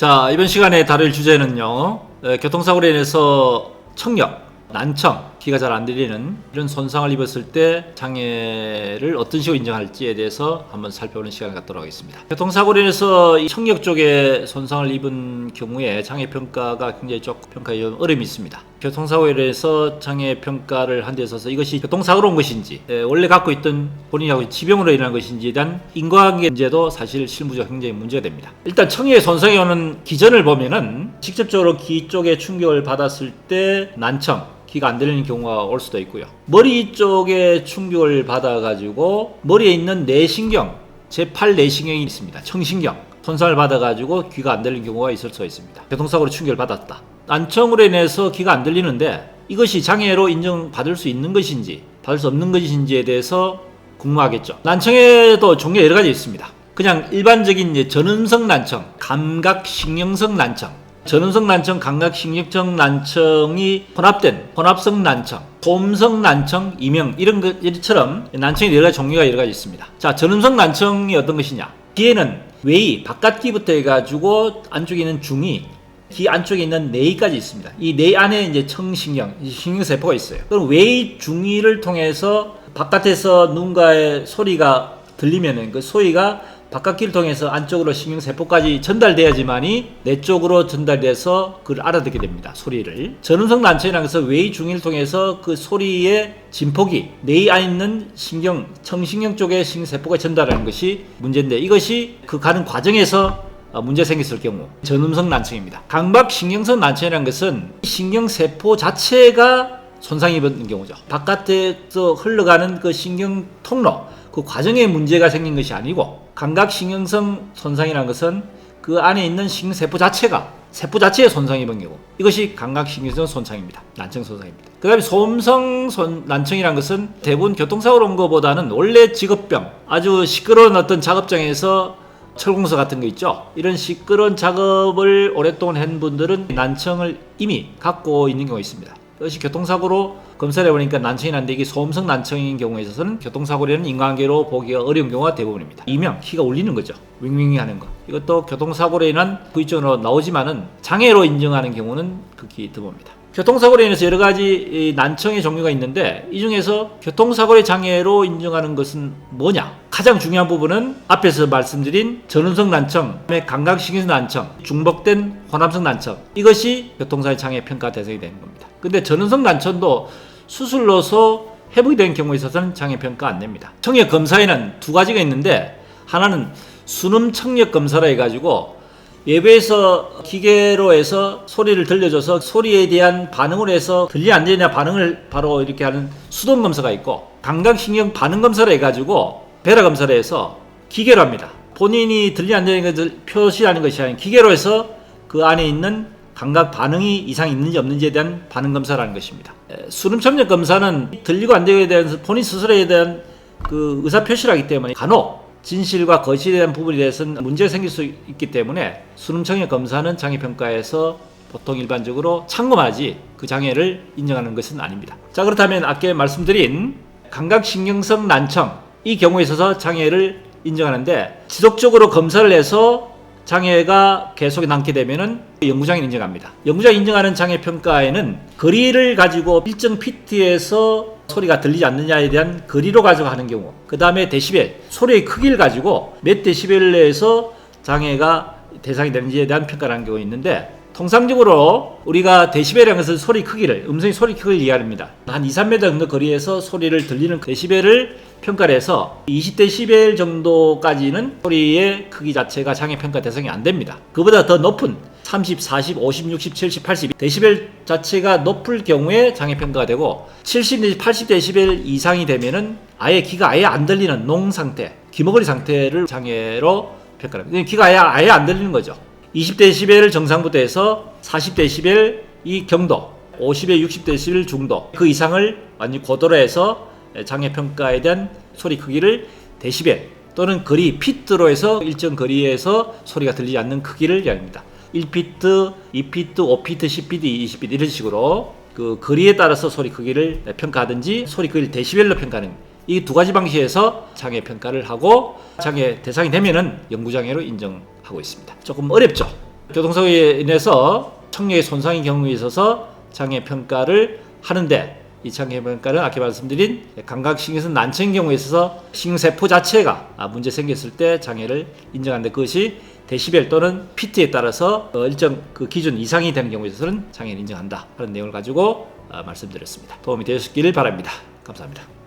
자, 이번 시간에 다룰 주제는요, 교통사고로 인해서 청력, 난청, 귀가 잘 안 들리는 이런 손상을 입었을 때 장애를 어떤 식으로 인정할지에 대해서 한번 살펴보는 시간을 갖도록 하겠습니다. 교통사고로 인해서 이 청력 쪽에 손상을 입은 경우에 장애평가가 굉장히 조금 평가에 어려움이 있습니다. 교통사고로 인해서 장애평가를 한 데 있어서 이것이 교통사고로 온 것인지, 원래 갖고 있던 본인하고 지병으로 인한 것인지에 대한 인과관계 문제도 사실 실무적으로 굉장히 문제가 됩니다. 일단 청력에 손상이 오는 기전을 보면은 직접적으로 귀 쪽에 충격을 받았을 때 난청, 귀가 안 들리는 경우가 올 수도 있고요. 머리 쪽에 충격을 받아가지고 머리에 있는 뇌신경, 제8 뇌신경이 있습니다. 청신경, 손상을 받아가지고 귀가 안 들리는 경우가 있을 수가 있습니다. 교통사고로 충격을 받았다. 난청으로 인해서 귀가 안 들리는데 이것이 장애로 인정받을 수 있는 것인지 받을 수 없는 것인지에 대해서 궁금하겠죠. 난청에도 종류가 여러 가지 있습니다. 그냥 일반적인 전음성 난청, 감각신경성 난청, 전음성 난청, 감각신경성 난청이 혼합된 혼합성 난청, 소음성 난청, 이명 이런 것처럼 난청의 여러 가지 종류가 여러 가지 있습니다. 자, 전음성 난청이 어떤 것이냐? 귀에는 외이, 바깥귀부터 해가지고 안쪽에 있는 중이, 귀 안쪽에 있는 내이까지 있습니다. 이 내이 안에 이제 청신경, 신경세포가 있어요. 그럼 외이, 중이를 통해서 바깥에서 누군가의 소리가 들리면은 그 소리가 바깥귀를 통해서 안쪽으로 신경세포까지 전달돼야지만이 내 쪽으로 전달돼서 그걸 알아듣게 됩니다. 소리를. 전음성 난청이라는 것은 외이 중위를 통해서 그 소리의 진폭이 뇌 안에 있는 신경, 청신경 쪽에 신경세포가 전달하는 것이 문제인데 이것이 그 가는 과정에서 문제 생겼을 경우 전음성 난청입니다. 감각신경성 난청이라는 것은 신경세포 자체가 손상이 입은 경우죠. 바깥에서 흘러가는 그 신경 통로, 그 과정에 문제가 생긴 것이 아니고 감각신경성 손상이라는 것은 그 안에 있는 신경세포 자체가 세포 자체에 손상이 입은 경우 이것이 감각신경성 손상입니다. 난청 손상입니다. 그 다음에 소음성 난청이라는 것은 대부분 교통사고로 온 것보다는 원래 직업병, 아주 시끄러운 어떤 작업장에서 철공서 같은 거 있죠. 이런 시끄러운 작업을 오랫동안 한 분들은 난청을 이미 갖고 있는 경우가 있습니다. 이것이 교통사고로 검사를 해보니까 난청이 난데 이게 소음성 난청인 경우에 있어서는 교통사고라는 인과관계로 보기가 어려운 경우가 대부분입니다. 이명, 키가 울리는 거죠. 윙윙 하는 거. 이것도 교통사고로 인한 부위적으로 나오지만은 장애로 인정하는 경우는 극히 드뭅니다. 교통사고로 인해서 여러 가지 난청의 종류가 있는데 이 중에서 교통사고의 장애로 인정하는 것은 뭐냐? 가장 중요한 부분은 앞에서 말씀드린 전음성 난청, 감각신경성 난청, 중복된 혼합성 난청 이것이 교통사고의 장애 평가 대상이 되는 겁니다. 근데 전음성 난청도 수술로서 회복이 된 경우에 있어서는 장애 평가 안 냅니다. 청력 검사에는 두 가지가 있는데 하나는 순음 청력 검사라 해가지고 외부에서 기계로 해서 소리를 들려줘서 소리에 대한 반응을 해서 들리 안 들리냐 반응을 바로 이렇게 하는 수동 검사가 있고 감각신경 반응 검사를 해가지고 베라 검사를 해서 기계로 합니다. 본인이 들리 안 들리는 것을 표시하는 것이 아닌 기계로 해서 그 안에 있는 감각 반응이 이상이 있는지 없는지에 대한 반응 검사라는 것입니다. 수능 청력 검사는 들리고 안 들리고에 대한 본인 스스로에 대한 그 의사 표시를 하기 때문에 간혹 진실과 거실에 대한 부분에 대해서는 문제가 생길 수 있기 때문에 수능 청력 검사는 장애평가에서 보통 일반적으로 참고하지 그 장애를 인정하는 것은 아닙니다. 자, 그렇다면 아까 말씀드린 감각신경성 난청 이 경우에 있어서 장애를 인정하는데 지속적으로 검사를 해서 장애가 계속 남게 되면은 연구장이 인정합니다. 연구장이 인정하는 장애 평가에는 거리를 가지고 일정 피트에서 소리가 들리지 않느냐에 대한 거리로 가지고 하는 경우, 그 다음에 데시벨, 소리의 크기를 가지고 몇 데시벨 내에서 장애가 대상이 되는지에 대한 평가를 하는 경우가 있는데 통상적으로 우리가 데시벨이라는 것은 소리 크기를, 음성의 소리 크기를 이해합니다. 한 2, 3m 정도 거리에서 소리를 들리는 데시벨을 평가를 해서 20데시벨 정도까지는 소리의 크기 자체가 장애 평가 대상이 안 됩니다. 그보다 더 높은 30, 40, 50, 60, 70, 80 데시벨 자체가 높을 경우에 장애 평가가 되고 70 내지 80 데시벨 이상이 되면은 아예 귀가 아예 안 들리는 농 상태, 귀머거리 상태를 장애로 평가합니다. 귀가 아예 안 들리는 거죠. 20데시벨 정상부터 해서 40데시벨 이 경도, 50에 60데시벨 중도 그 이상을 완전히 고도로 해서 장애평가에 대한 소리 크기를 데시벨 또는 거리, 피트로 해서 일정 거리에서 소리가 들리지 않는 크기를 이야기합니다. 1피트, 2피트, 5피트, 10피트, 20피트 이런 식으로 그 거리에 따라서 소리 크기를 평가하든지 소리 크기를 데시벨로 평가하는 이 두 가지 방식에서 장애 평가를 하고 장애 대상이 되면은 영구장애로 인정하고 있습니다. 조금 어렵죠. 교통사고에 인해서 청력의 손상의 경우에 있어서 장애 평가를 하는데, 이 장애 평가는 아까 말씀드린 감각신경성 난청의 경우에 있어서 신경세포 자체가 문제 생겼을 때 장애를 인정하는데, 그것이 데시벨 또는 피트에 따라서 일정 그 기준 이상이 되는 경우에 있어서는 장애를 인정한다 하는 내용을 가지고 말씀드렸습니다. 도움이 되셨기를 바랍니다. 감사합니다.